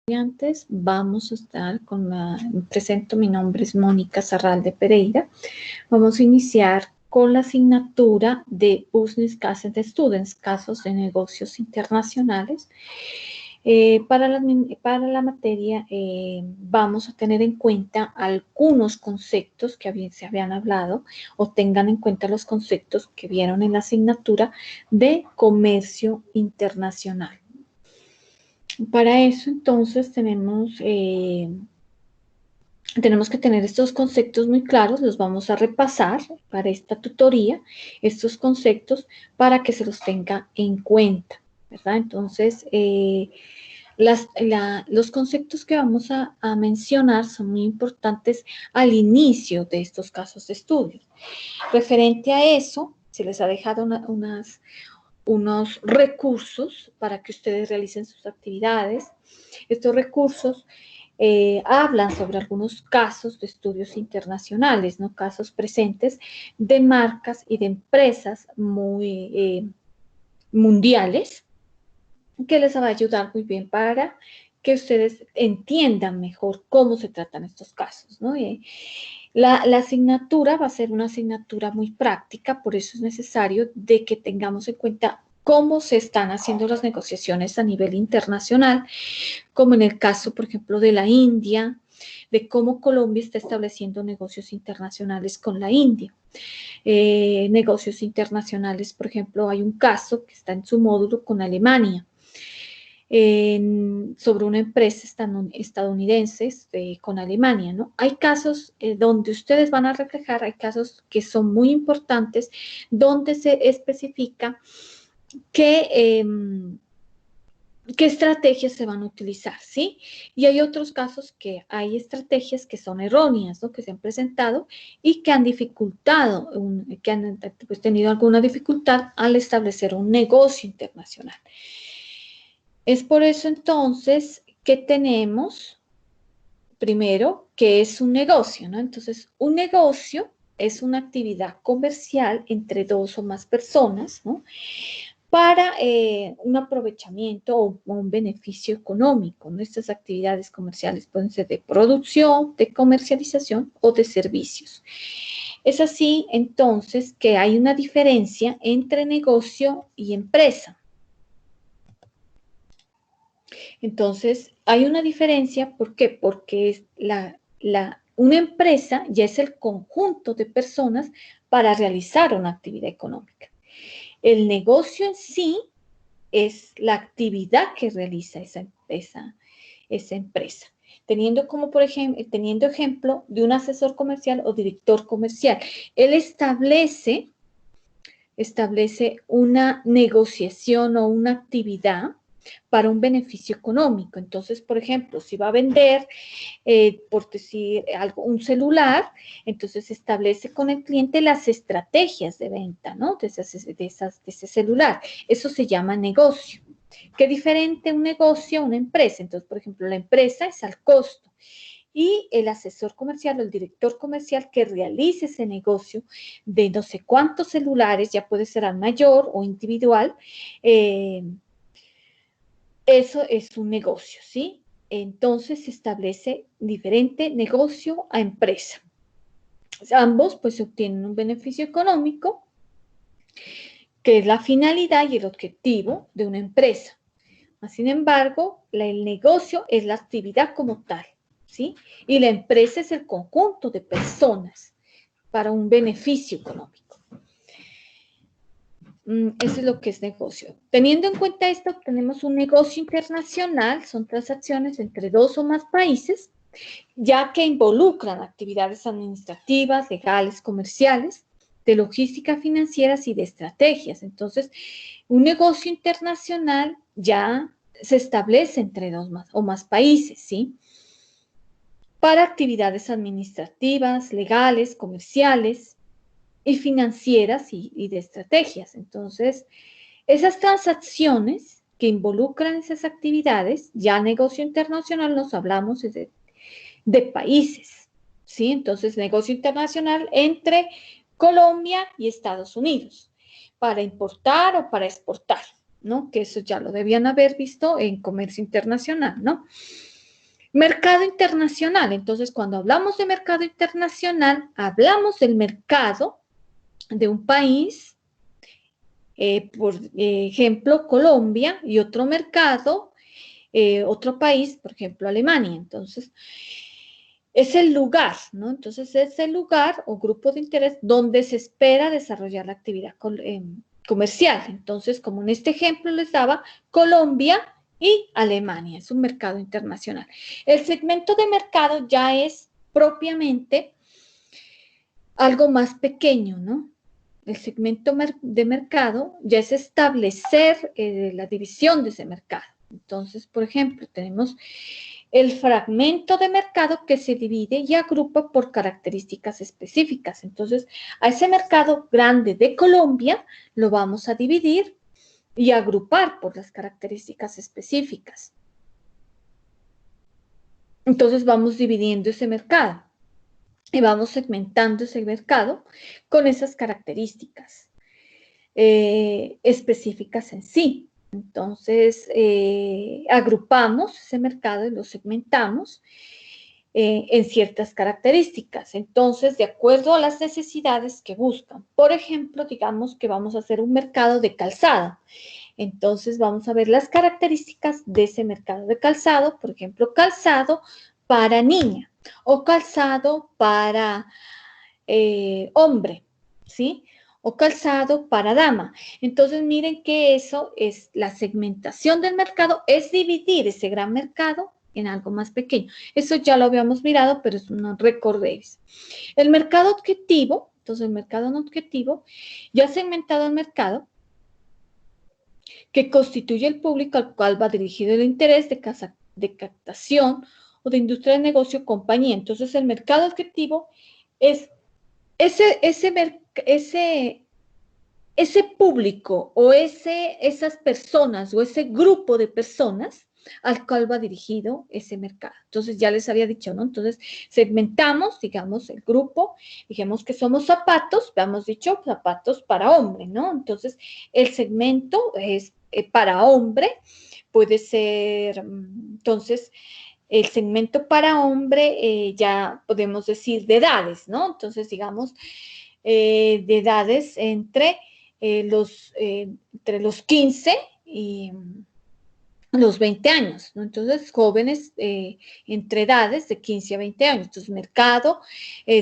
estudiantes, vamos a estar con presento, mi nombre es Mónica Zarralde Pereira. Vamos a iniciar con la asignatura de Business Case Students, casos de negocios internacionales. Para la materia vamos a tener en cuenta algunos conceptos que se habían hablado, o tengan en cuenta los conceptos que vieron en la asignatura de comercio internacional. Para eso, entonces, tenemos que tener estos conceptos muy claros, los vamos a repasar para esta tutoría, estos conceptos, para que se los tenga en cuenta, ¿verdad? Entonces, los conceptos que vamos a mencionar son muy importantes al inicio de estos casos de estudio. Referente a eso, se les ha dejado unos recursos para que ustedes realicen sus actividades. Estos recursos hablan sobre algunos casos de estudios internacionales, ¿no? Casos presentes de marcas y de empresas muy mundiales, que les va a ayudar muy bien para que ustedes entiendan mejor cómo se tratan estos casos, ¿no? La asignatura va a ser una asignatura muy práctica, por eso es necesario de que tengamos en cuenta cómo se están haciendo las negociaciones a nivel internacional, como en el caso, por ejemplo, de la India, de cómo Colombia está estableciendo negocios internacionales con la India. Negocios internacionales, por ejemplo, hay un caso que está en su módulo con Alemania, sobre una empresa estadounidense con Alemania, ¿no? Hay casos donde ustedes van a reflejar, hay casos que son muy importantes, donde se especifica qué estrategias se van a utilizar, ¿sí? Y hay otros casos que hay estrategias que son erróneas, ¿no? Que se han presentado y que han dificultado, que han pues, tenido alguna dificultad al establecer un negocio internacional. Es por eso entonces que tenemos, primero, que es un negocio, ¿no? Entonces, un negocio es una actividad comercial entre dos o más personas, ¿no? Para un aprovechamiento o un beneficio económico, ¿no? Estas actividades comerciales pueden ser de producción, de comercialización o de servicios. Es así, entonces, que hay una diferencia entre negocio y empresa. Entonces, hay una diferencia, ¿por qué? Porque una empresa ya es el conjunto de personas para realizar una actividad económica. El negocio en sí es la actividad que realiza esa empresa. Teniendo ejemplo de un asesor comercial o director comercial. Él establece una negociación o una actividad para un beneficio económico. Entonces, por ejemplo, si va a vender, por decir algo, un celular, entonces establece con el cliente las estrategias de venta, ¿no? De ese celular. Eso se llama negocio. ¿Qué diferente un negocio a una empresa? Entonces, por ejemplo, la empresa es al costo. Y el asesor comercial o el director comercial que realice ese negocio de no sé cuántos celulares, ya puede ser al mayor o individual, eso es un negocio, ¿sí? Entonces se establece diferente negocio a empresa. Ambos pues obtienen un beneficio económico, que es la finalidad y el objetivo de una empresa. Sin embargo, el negocio es la actividad como tal, ¿sí? Y la empresa es el conjunto de personas para un beneficio económico. Eso es lo que es negocio. Teniendo en cuenta esto, tenemos un negocio internacional, son transacciones entre dos o más países, ya que involucran actividades administrativas, legales, comerciales, de logística financieras y de estrategias. Entonces, un negocio internacional ya se establece entre dos o más países, ¿sí? Para actividades administrativas, legales, comerciales y financieras y de estrategias. Entonces, esas transacciones que involucran esas actividades, ya negocio internacional nos hablamos de países, ¿sí? Entonces, negocio internacional entre Colombia y Estados Unidos, para importar o para exportar, ¿no? Que eso ya lo debían haber visto en comercio internacional, ¿no? Mercado internacional. Entonces, cuando hablamos de mercado internacional, hablamos del mercado de un país, por ejemplo, Colombia, y otro mercado, otro país, por ejemplo, Alemania. Entonces, es el lugar, ¿no? Entonces, es el lugar o grupo de interés donde se espera desarrollar la actividad comercial. Entonces, como en este ejemplo les daba, Colombia y Alemania, es un mercado internacional. El segmento de mercado ya es propiamente algo más pequeño, ¿no? El segmento de mercado ya es establecer la división de ese mercado. Entonces, por ejemplo, tenemos el fragmento de mercado que se divide y agrupa por características específicas. Entonces, a ese mercado grande de Colombia lo vamos a dividir y agrupar por las características específicas. Entonces, vamos dividiendo ese mercado y vamos segmentando ese mercado con esas características específicas en sí. Entonces, agrupamos ese mercado y lo segmentamos en ciertas características. Entonces, de acuerdo a las necesidades que buscan. Por ejemplo, digamos que vamos a hacer un mercado de calzado. Entonces, vamos a ver las características de ese mercado de calzado. Por ejemplo, calzado para niña o calzado para hombre, ¿sí? O calzado para dama. Entonces, miren que eso es la segmentación del mercado, es dividir ese gran mercado en algo más pequeño. Eso ya lo habíamos mirado, pero es un recordéis. El mercado objetivo, entonces el mercado no objetivo, ya ha segmentado el mercado que constituye el público al cual va dirigido el interés de captación o de industria de negocio compañía. Entonces, el mercado objetivo es ese público o esas personas o ese grupo de personas al cual va dirigido ese mercado. Entonces, ya les había dicho, ¿no? Entonces, segmentamos, digamos, el grupo, dijimos que somos zapatos, habíamos dicho zapatos para hombre, ¿no? Entonces, el segmento es para hombre, puede ser, entonces, el segmento para hombre ya podemos decir de edades, ¿no? Entonces, digamos, de edades entre los 15 y los 20 años, ¿no? Entonces, jóvenes entre edades de 15 a 20 años. Entonces, mercado,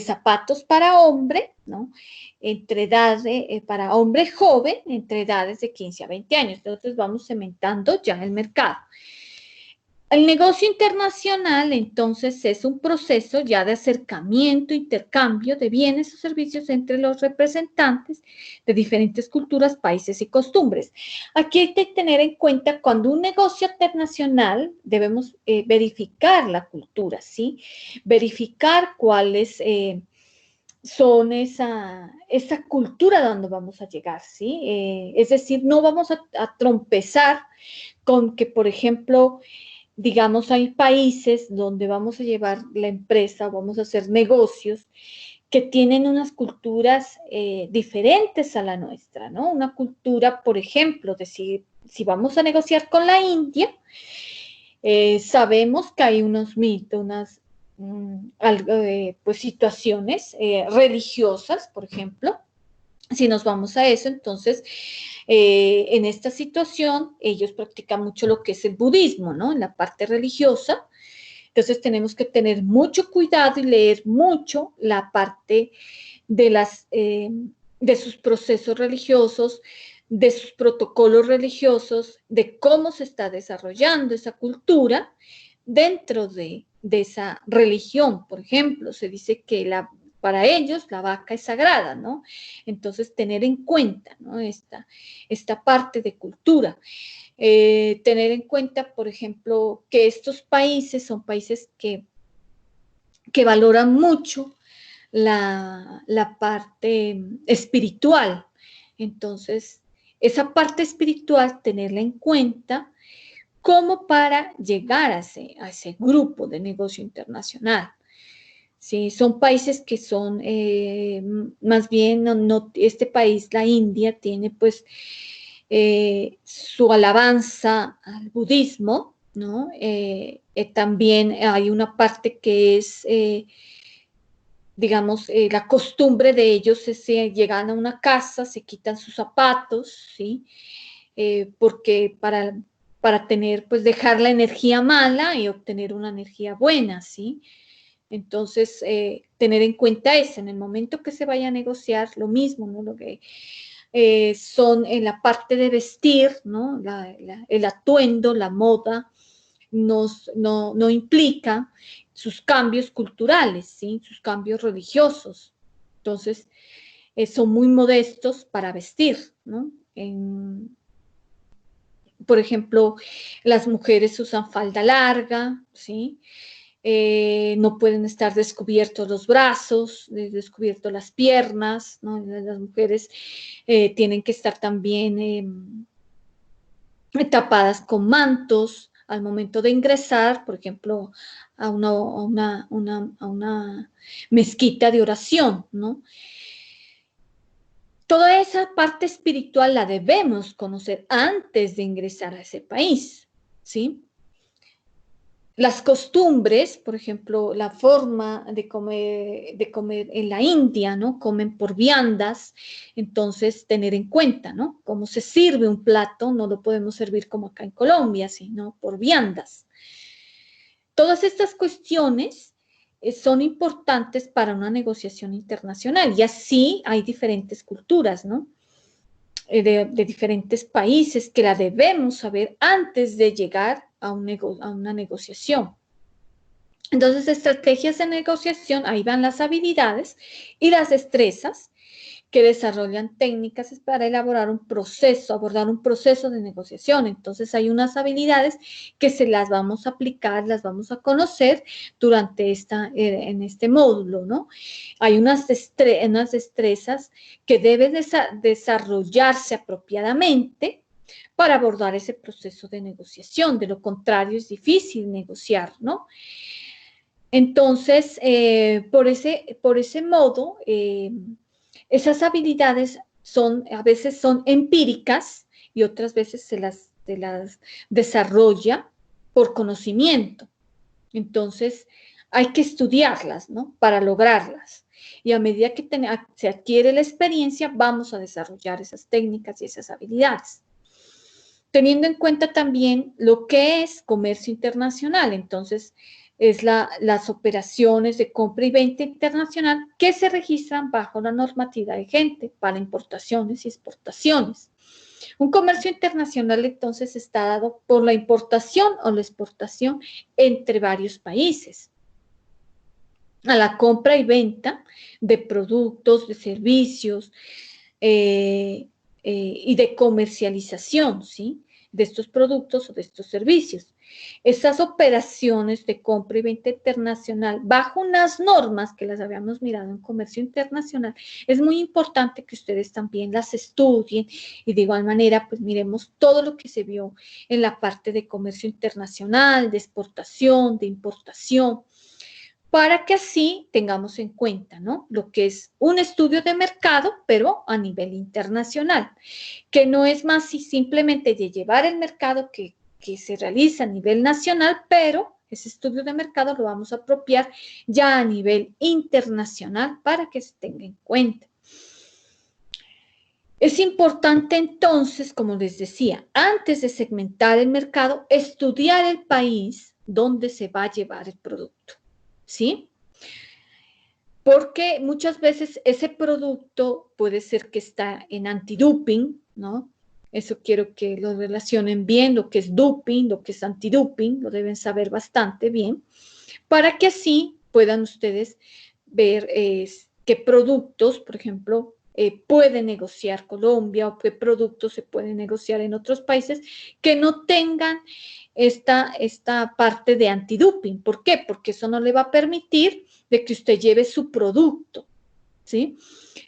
zapatos para hombre, ¿no? Entre edades, para hombre joven, entre edades de 15 a 20 años. Entonces, vamos cementando ya el mercado. El negocio internacional, entonces, es un proceso ya de acercamiento, intercambio de bienes o servicios entre los representantes de diferentes culturas, países y costumbres. Aquí hay que tener en cuenta cuando un negocio internacional debemos verificar la cultura, ¿sí? Verificar cuáles son esa cultura donde vamos a llegar, ¿sí? Es decir, no vamos a trompezar con que, por ejemplo, digamos, hay países donde vamos a llevar la empresa, vamos a hacer negocios que tienen unas culturas diferentes a la nuestra, ¿no? Una cultura, por ejemplo, de si vamos a negociar con la India, sabemos que hay unos mitos, unas pues situaciones religiosas, por ejemplo. Si nos vamos a eso, entonces, en esta situación, ellos practican mucho lo que es el budismo, ¿no? En la parte religiosa. Entonces, tenemos que tener mucho cuidado y leer mucho la parte de sus procesos religiosos, de sus protocolos religiosos, de cómo se está desarrollando esa cultura dentro de esa religión. Por ejemplo, se dice que para ellos la vaca es sagrada, ¿no? Entonces, tener en cuenta, ¿no? Esta parte de cultura. Tener en cuenta, por ejemplo, que estos países son países que valoran mucho la parte espiritual. Entonces, esa parte espiritual, tenerla en cuenta como para llegar a ese grupo de negocio internacional. Sí, son países que son, más bien, este país, la India, tiene pues su alabanza al budismo, ¿no? También hay una parte que es, digamos, la costumbre de ellos es llegan a una casa, se quitan sus zapatos, ¿sí? Porque para tener, pues dejar la energía mala y obtener una energía buena, ¿sí? Entonces, tener en cuenta eso, en el momento que se vaya a negociar, lo mismo, ¿no? Lo que son en la parte de vestir, ¿no? El atuendo, la moda, no implica sus cambios culturales, ¿sí? Sus cambios religiosos. Entonces, son muy modestos para vestir, ¿no? Por ejemplo, las mujeres usan falda larga, ¿sí? No pueden estar descubiertos los brazos, descubiertos las piernas, ¿no? Las mujeres tienen que estar también tapadas con mantos al momento de ingresar, por ejemplo, a una mezquita de oración, ¿no? Toda esa parte espiritual la debemos conocer antes de ingresar a ese país, ¿sí? Las costumbres, por ejemplo, la forma de comer en la India, ¿no? Comen por viandas, entonces tener en cuenta, ¿no? Cómo se sirve un plato, no lo podemos servir como acá en Colombia, sino por viandas. Todas estas cuestiones son importantes para una negociación internacional y así hay diferentes culturas, ¿no? De diferentes países que la debemos saber antes de llegar a una negociación. Entonces, estrategias de negociación, ahí van las habilidades y las destrezas que desarrollan técnicas para elaborar un proceso, abordar un proceso de negociación. Entonces, hay unas habilidades que se las vamos a aplicar, las vamos a conocer durante en este módulo, ¿no? Hay unas destrezas que deben desarrollarse apropiadamente para abordar ese proceso de negociación. De lo contrario, es difícil negociar, ¿no? Entonces, por ese modo, esas habilidades a veces son empíricas y otras veces se las desarrolla por conocimiento. Entonces, hay que estudiarlas, ¿no? Para lograrlas. Y a medida que se adquiere la experiencia, vamos a desarrollar esas técnicas y esas habilidades. Teniendo en cuenta también lo que es comercio internacional. Entonces, es las operaciones de compra y venta internacional que se registran bajo la normativa vigente para importaciones y exportaciones. Un comercio internacional entonces está dado por la importación o la exportación entre varios países, a la compra y venta de productos, de servicios y de comercialización, ¿sí? De estos productos o de estos servicios. Estas operaciones de compra y venta internacional bajo unas normas que las habíamos mirado en comercio internacional, es muy importante que ustedes también las estudien y de igual manera pues miremos todo lo que se vio en la parte de comercio internacional, de exportación, de importación, para que así tengamos en cuenta, ¿no? Lo que es un estudio de mercado, pero a nivel internacional, que no es más simplemente de llevar el mercado que se realiza a nivel nacional, pero ese estudio de mercado lo vamos a apropiar ya a nivel internacional para que se tenga en cuenta. Es importante entonces, como les decía, antes de segmentar el mercado, estudiar el país donde se va a llevar el producto, ¿sí? Porque muchas veces ese producto puede ser que está en antidoping, ¿no? Eso quiero que lo relacionen bien, lo que es doping, lo que es antidoping, lo deben saber bastante bien, para que así puedan ustedes ver qué productos, por ejemplo, puede negociar Colombia o qué productos se pueden negociar en otros países que no tengan esta parte de antidoping. ¿Por qué? Porque eso no le va a permitir de que usted lleve su producto, ¿sí?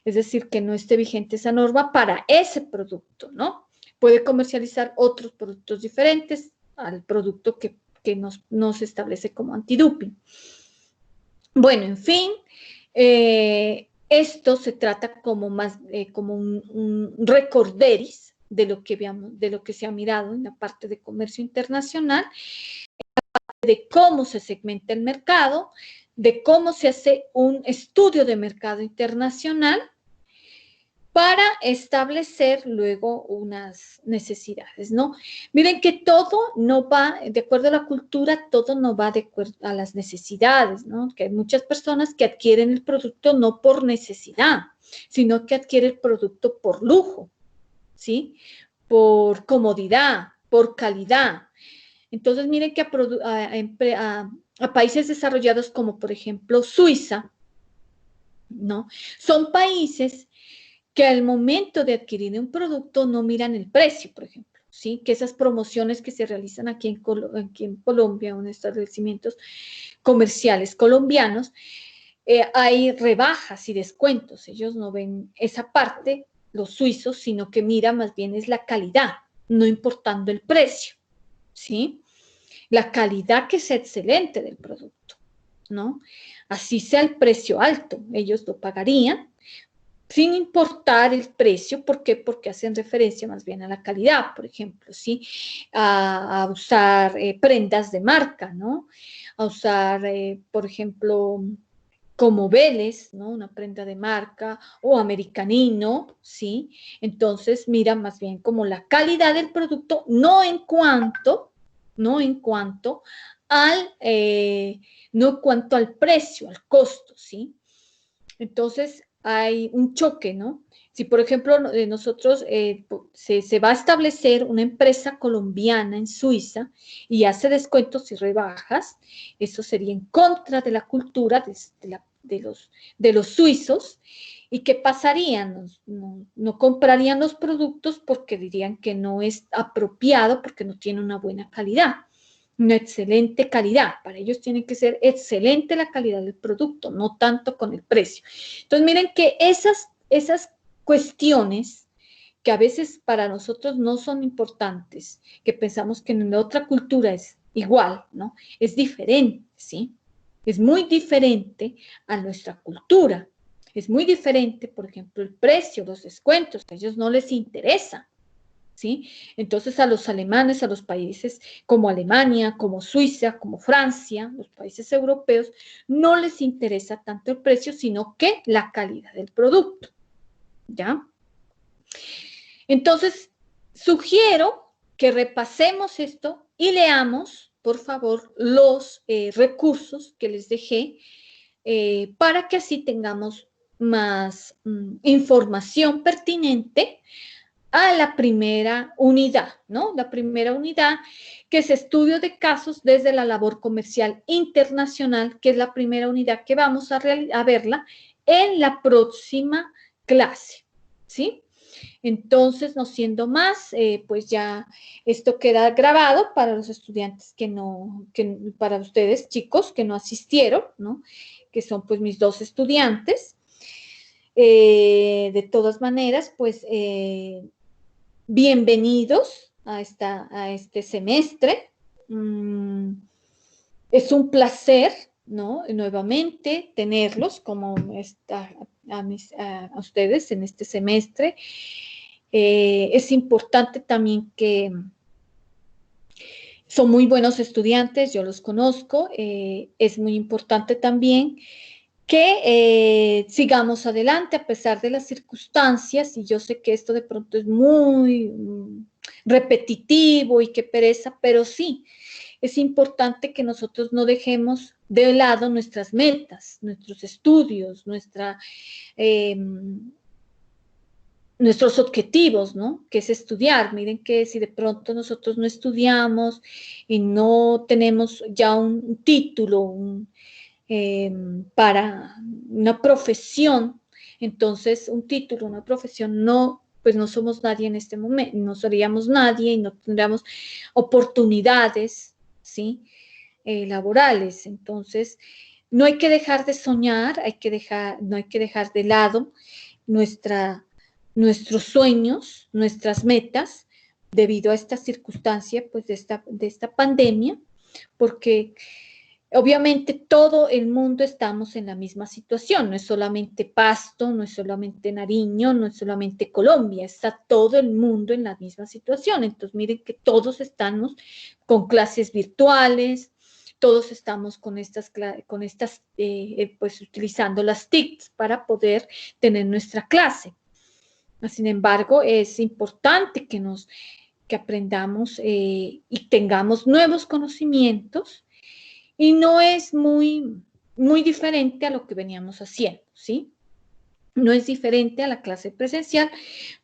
Es decir, que no esté vigente esa norma para ese producto, ¿no? Puede comercializar otros productos diferentes al producto que nos establece como antidoping. Bueno, en fin, esto se trata como más como un recorderis de lo que se ha mirado en la parte de comercio internacional, de cómo se segmenta el mercado, de cómo se hace un estudio de mercado internacional para establecer luego unas necesidades, ¿no? Miren que todo no va, de acuerdo a la cultura, todo no va de acuerdo a las necesidades, ¿no? Que hay muchas personas que adquieren el producto no por necesidad, sino que adquieren el producto por lujo, ¿sí? Por comodidad, por calidad. Entonces, miren que a países desarrollados como, por ejemplo, Suiza, ¿no? Son países que al momento de adquirir un producto no miran el precio, por ejemplo, ¿sí? Que esas promociones que se realizan aquí en Colombia, en establecimientos comerciales colombianos, hay rebajas y descuentos. Ellos no ven esa parte, los suizos, sino que miran más bien es la calidad, no importando el precio, ¿sí? La calidad que es excelente del producto, ¿no? Así sea el precio alto, ellos lo pagarían, sin importar el precio. ¿Por qué? Porque hacen referencia más bien a la calidad, por ejemplo, ¿sí? A usar prendas de marca, ¿no? A usar, por ejemplo, como Vélez, ¿no? Una prenda de marca, o Americanino, ¿sí? Entonces, mira más bien como la calidad del producto, no en cuanto al, no en cuanto al precio, al costo, ¿sí? Entonces, hay un choque, ¿no? Si, por ejemplo, nosotros se va a establecer una empresa colombiana en Suiza y hace descuentos y rebajas, eso sería en contra de la cultura de los suizos. ¿Y qué pasaría? No comprarían los productos porque dirían que no es apropiado, porque no tiene una buena calidad, una excelente calidad. Para ellos tiene que ser excelente la calidad del producto, no tanto con el precio. Entonces, miren que esas cuestiones que a veces para nosotros no son importantes, que pensamos que en la otra cultura es igual, ¿no? Es diferente, ¿sí? Es muy diferente a nuestra cultura. Es muy diferente, por ejemplo, el precio, los descuentos, que a ellos no les interesa, ¿sí? Entonces a los alemanes, a los países como Alemania, como Suiza, como Francia, los países europeos, no les interesa tanto el precio, sino que la calidad del producto, ¿ya? Entonces, sugiero que repasemos esto y leamos, por favor, los recursos que les dejé para que así tengamos más información pertinente a la primera unidad, ¿no? La primera unidad, que es estudio de casos desde la labor comercial internacional, que es la primera unidad que vamos a verla en la próxima clase, ¿sí? Entonces, no siendo más, pues ya esto queda grabado para los estudiantes para ustedes, chicos, que no asistieron, ¿no? Que son pues mis dos estudiantes. De todas maneras, pues bienvenidos a este semestre. Es un placer, ¿no? Nuevamente tenerlos como a ustedes en este semestre. Es importante también que son muy buenos estudiantes, yo los conozco. Es muy importante también que sigamos adelante a pesar de las circunstancias, y yo sé que esto de pronto es muy repetitivo y qué pereza, pero sí, es importante que nosotros no dejemos de lado nuestras metas, nuestros estudios, nuestros objetivos, ¿no? Que es estudiar. Miren que si de pronto nosotros no estudiamos y no tenemos ya un título, para una profesión, entonces un título, una profesión, no, pues no somos nadie en este momento, no seríamos nadie y no tendríamos oportunidades, ¿sí? Laborales. Entonces, no hay que dejar de soñar, no hay que dejar de lado nuestros sueños, nuestras metas, debido a esta circunstancia, pues de esta pandemia, porque Obviamente todo el mundo estamos en la misma situación, no es solamente Pasto, no es solamente Nariño, no es solamente Colombia, está todo el mundo en la misma situación. Entonces miren que todos estamos con clases virtuales, todos estamos con estas pues utilizando las TICs para poder tener nuestra clase. Sin embargo, es importante que aprendamos y tengamos nuevos conocimientos, y no es muy diferente a lo que veníamos haciendo, ¿sí? No es diferente a la clase presencial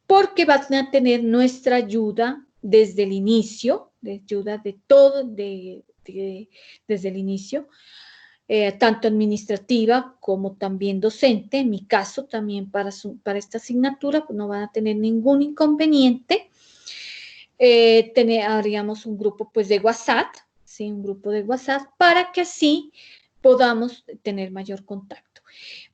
porque van a tener nuestra ayuda desde el inicio, de ayuda de todo, desde el inicio, tanto administrativa como también docente. En mi caso, también para esta asignatura, pues no van a tener ningún inconveniente. Haríamos un grupo pues de WhatsApp, ¿sí? Un grupo de WhatsApp para que así podamos tener mayor contacto.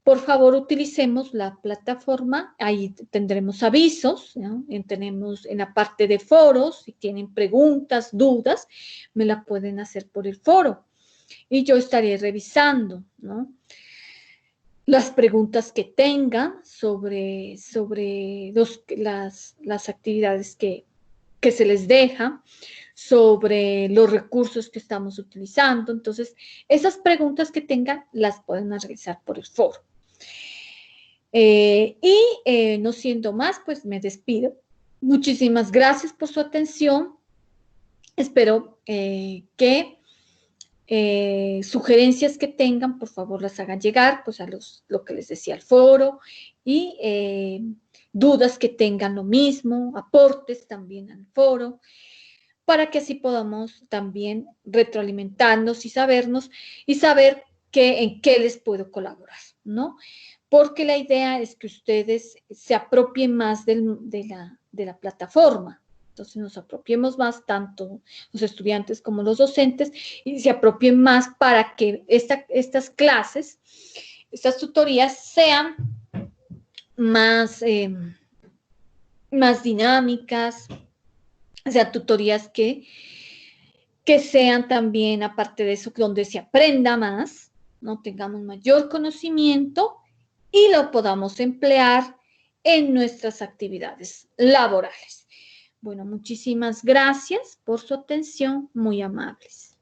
Por favor, utilicemos la plataforma, ahí tendremos avisos, ¿no? Tenemos en la parte de foros, si tienen preguntas, dudas, me la pueden hacer por el foro y yo estaré revisando, ¿no? Las preguntas que tengan sobre las actividades que se les deja, sobre los recursos que estamos utilizando. Entonces, esas preguntas que tengan las pueden realizar por el foro. No siendo más, pues me despido. Muchísimas gracias por su atención. Espero que sugerencias que tengan, por favor, las hagan llegar, pues a lo que les decía, al foro, y dudas que tengan lo mismo, aportes también al foro, para que así podamos también retroalimentarnos y saber en qué les puedo colaborar, ¿no? Porque la idea es que ustedes se apropien más de la plataforma. Entonces nos apropiemos más, tanto los estudiantes como los docentes, y se apropien más para que estas clases, estas tutorías sean más dinámicas, o sea, tutorías que sean también, aparte de eso, donde se aprenda más, ¿no? Tengamos mayor conocimiento y lo podamos emplear en nuestras actividades laborales. Bueno, muchísimas gracias por su atención, muy amables.